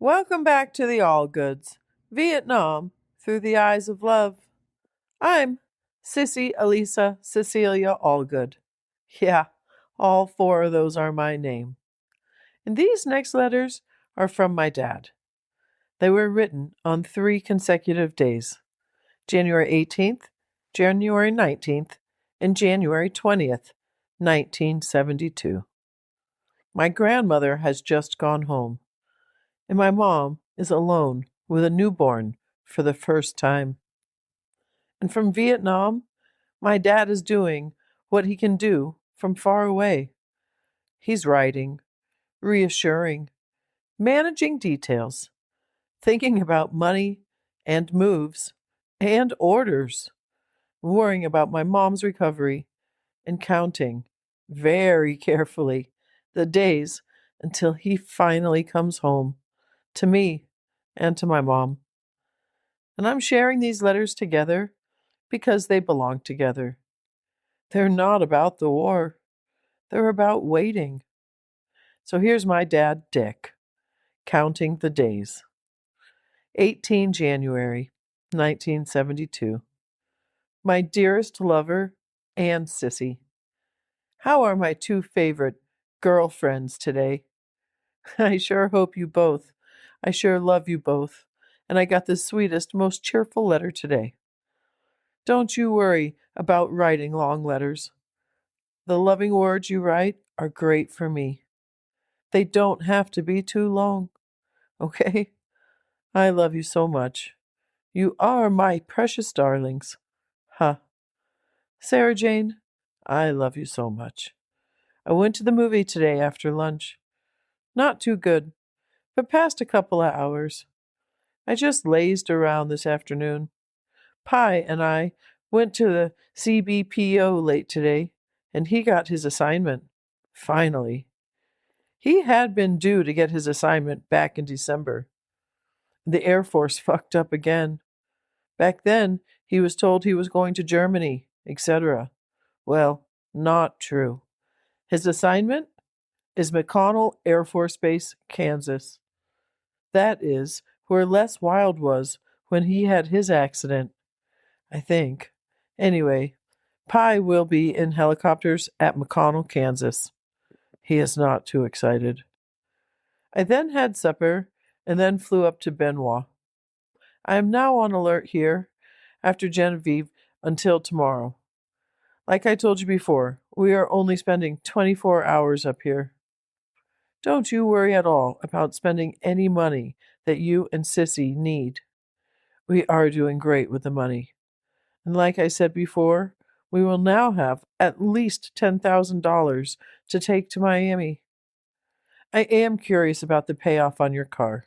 Welcome back to the Allgoods, Vietnam through the eyes of love. I'm Sissy Elisa Cecilia Allgood. Yeah, all four of those are my name. And these next letters are from my dad. They were written on 3 consecutive days: January 18th, January 19th, and January 20th, 1972. My grandmother has just gone home, and my mom is alone with a newborn for the first time. And from Vietnam, my dad is doing what he can do from far away. He's writing, reassuring, managing details, thinking about money and moves and orders, worrying about my mom's recovery, and counting very carefully the days until he finally comes home to me and to my mom. And I'm sharing these letters together because they belong together. They're not about the war, they're about waiting. So here's my dad, Dick, counting the days. 18 January 1972. My dearest lover and sissy, how are my two favorite girlfriends today? I sure hope you both. I sure love you both. And I got the sweetest, most cheerful letter today. Don't you worry about writing long letters. The loving words you write are great for me. They don't have to be too long, okay? I love you so much. You are my precious darlings. Huh. Sarah Jane, I love you so much. I went to the movie today after lunch. Not too good, but passed a couple of hours. I just lazed around this afternoon. Pi and I went to the CBPO late today, and he got his assignment. Finally. He had been due to get his assignment back in December. The Air Force fucked up again. Back then, he was told he was going to Germany, etc. Well, not true. His assignment is McConnell Air Force Base, Kansas. That is where Les Wild was when he had his accident, I think. Anyway, Pi will be in helicopters at McConnell, Kansas. He is not too excited. I then had supper and then flew up to Benoit. I am now on alert here after Genevieve until tomorrow. Like I told you before, we are only spending 24 hours up here. Don't you worry at all about spending any money that you and Sissy need. We are doing great with the money. And like I said before, we will now have at least $10,000 to take to Miami. I am curious about the payoff on your car.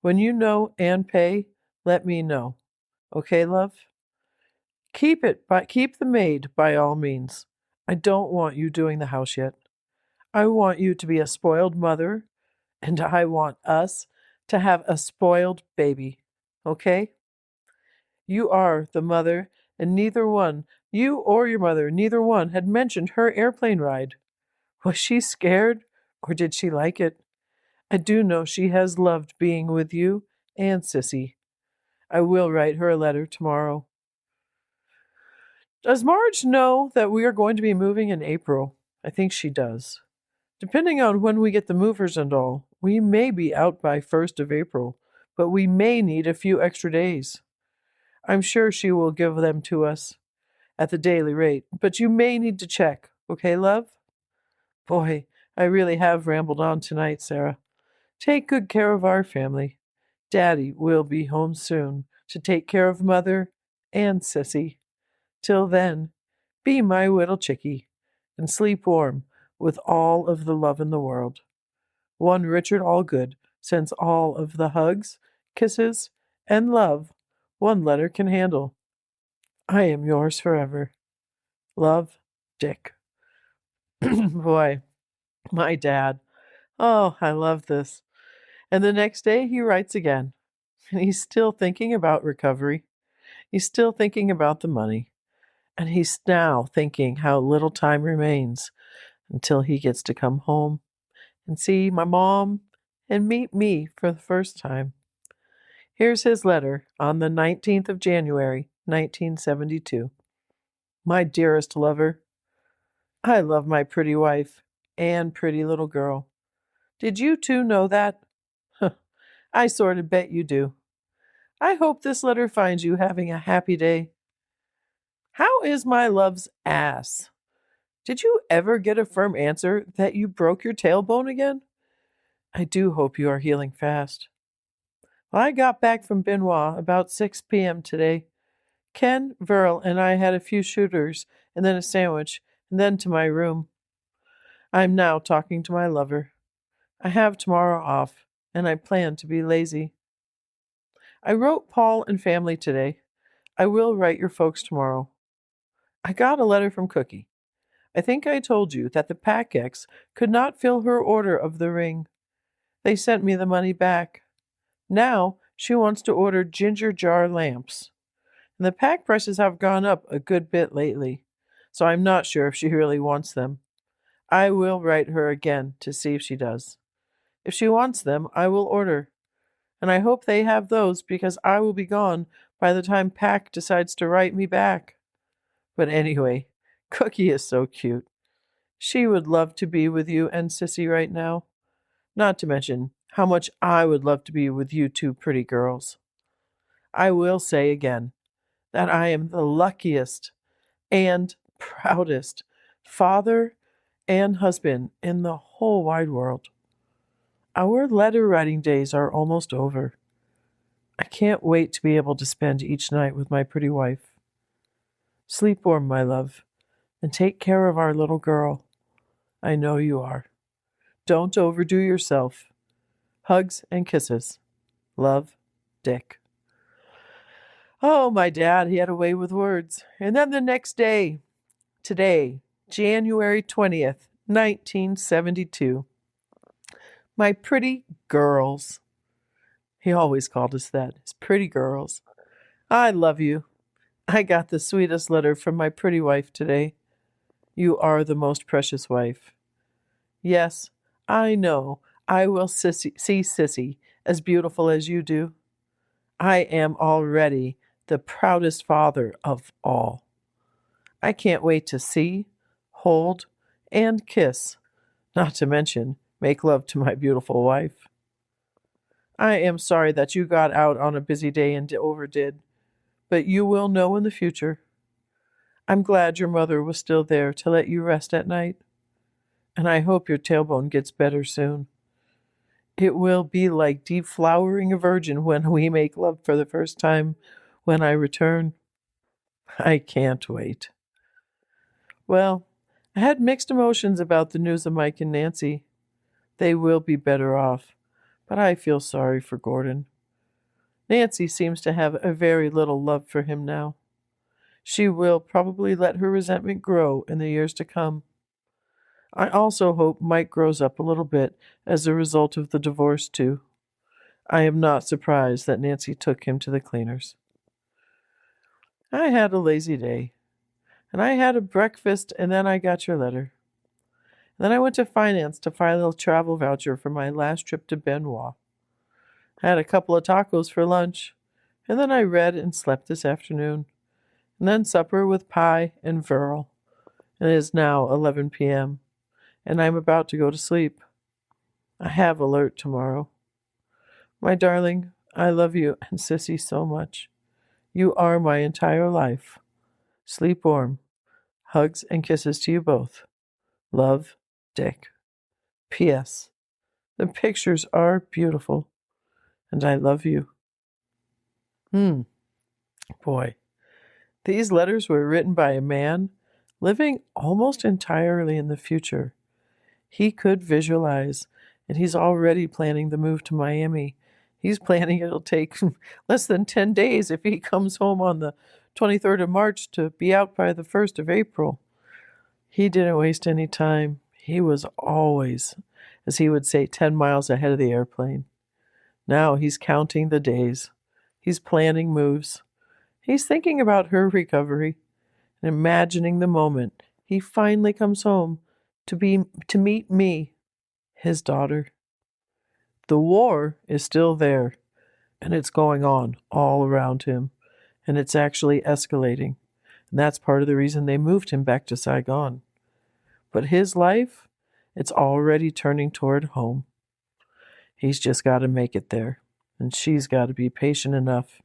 When you know and pay, let me know. Okay, love? Keep the maid by all means. I don't want you doing the house yet. I want you to be a spoiled mother, and I want us to have a spoiled baby. Okay? You are the mother, and you or your mother, neither one had mentioned her airplane ride. Was she scared, or did she like it? I do know she has loved being with you and Sissy. I will write her a letter tomorrow. Does Marge know that we are going to be moving in April? I think she does. Depending on when we get the movers and all, we may be out by 1st of April, but we may need a few extra days. I'm sure she will give them to us at the daily rate, but you may need to check, okay, love? Boy, I really have rambled on tonight, Sarah. Take good care of our family. Daddy will be home soon to take care of Mother and Sissy. Till then, be my little chickie and sleep warm with all of the love in the world. One Richard Allgood sends all of the hugs, kisses, and love one letter can handle. I am yours forever. Love, Dick. Boy, my dad. Oh, I love this. And the next day he writes again. And he's still thinking about recovery. He's still thinking about the money. And he's now thinking how little time remains until he gets to come home and see my mom and meet me for the first time. Here's his letter on the 19th of January, 1972. My dearest lover, I love my pretty wife and pretty little girl. Did you two know that? I sort of bet you do. I hope this letter finds you having a happy day. How is my love's ass? Did you ever get a firm answer that you broke your tailbone again? I do hope you are healing fast. Well, I got back from Benoit about 6 p.m. today. Ken, Verl, and I had a few shooters, and then a sandwich, and then to my room. I'm now talking to my lover. I have tomorrow off, and I plan to be lazy. I wrote Paul and family today. I will write your folks tomorrow. I got a letter from Cookie. I think I told you that the Pack-Ex could not fill her order of the ring. They sent me the money back. Now she wants to order ginger jar lamps. And the pack prices have gone up a good bit lately, so I'm not sure if she really wants them. I will write her again to see if she does. If she wants them, I will order. And I hope they have those because I will be gone by the time Pack decides to write me back. But anyway, Cookie is so cute. She would love to be with you and Sissy right now. Not to mention how much I would love to be with you two pretty girls. I will say again that I am the luckiest and proudest father and husband in the whole wide world. Our letter writing days are almost over. I can't wait to be able to spend each night with my pretty wife. Sleep warm, my love, and take care of our little girl. I know you are. Don't overdo yourself. Hugs and kisses. Love, Dick. Oh, my dad, he had a way with words. And then the next day, today, January 20th, 1972. My pretty girls. He always called us that, his pretty girls. I love you. I got the sweetest letter from my pretty wife today. You are the most precious wife. Yes, I know I will see Sissy as beautiful as you do. I am already the proudest father of all. I can't wait to see, hold, and kiss, not to mention make love to my beautiful wife. I am sorry that you got out on a busy day and overdid, but you will know in the future. I'm glad your mother was still there to let you rest at night, and I hope your tailbone gets better soon. It will be like deflowering a virgin when we make love for the first time when I return. I can't wait. Well, I had mixed emotions about the news of Mike and Nancy. They will be better off, but I feel sorry for Gordon. Nancy seems to have a very little love for him now. She will probably let her resentment grow in the years to come. I also hope Mike grows up a little bit as a result of the divorce, too. I am not surprised that Nancy took him to the cleaners. I had a lazy day, and I had a breakfast, and then I got your letter. And then I went to finance to file a travel voucher for my last trip to Benoit. I had a couple of tacos for lunch, and then I read and slept this afternoon, and then supper with pie and Verl. It is now 11 p.m., and I'm about to go to sleep. I have alert tomorrow. My darling, I love you and Sissy so much. You are my entire life. Sleep warm. Hugs and kisses to you both. Love, Dick. P.S. The pictures are beautiful, and I love you. Boy, these letters were written by a man living almost entirely in the future. He could visualize, and he's already planning the move to Miami. He's planning it'll take less than 10 days if he comes home on the 23rd of March to be out by the 1st of April. He didn't waste any time. He was always, as he would say, 10 miles ahead of the airplane. Now he's counting the days. He's planning moves. He's thinking about her recovery and imagining the moment he finally comes home to meet me, his daughter. The war is still there, and it's going on all around him, and it's actually escalating. And that's part of the reason they moved him back to Saigon. But his life, it's already turning toward home. He's just got to make it there. And she's got to be patient enough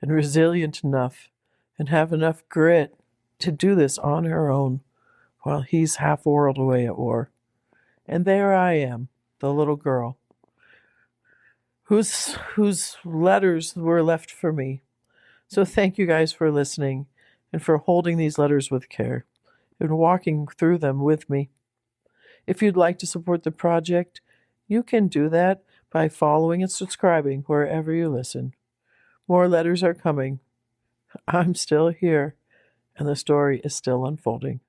and resilient enough and have enough grit to do this on her own while he's half a world away at war. And there I am, the little girl, whose letters were left for me. So thank you guys for listening and for holding these letters with care and walking through them with me. If you'd like to support the project, you can do that by following and subscribing wherever you listen. More letters are coming. I'm still here, and the story is still unfolding.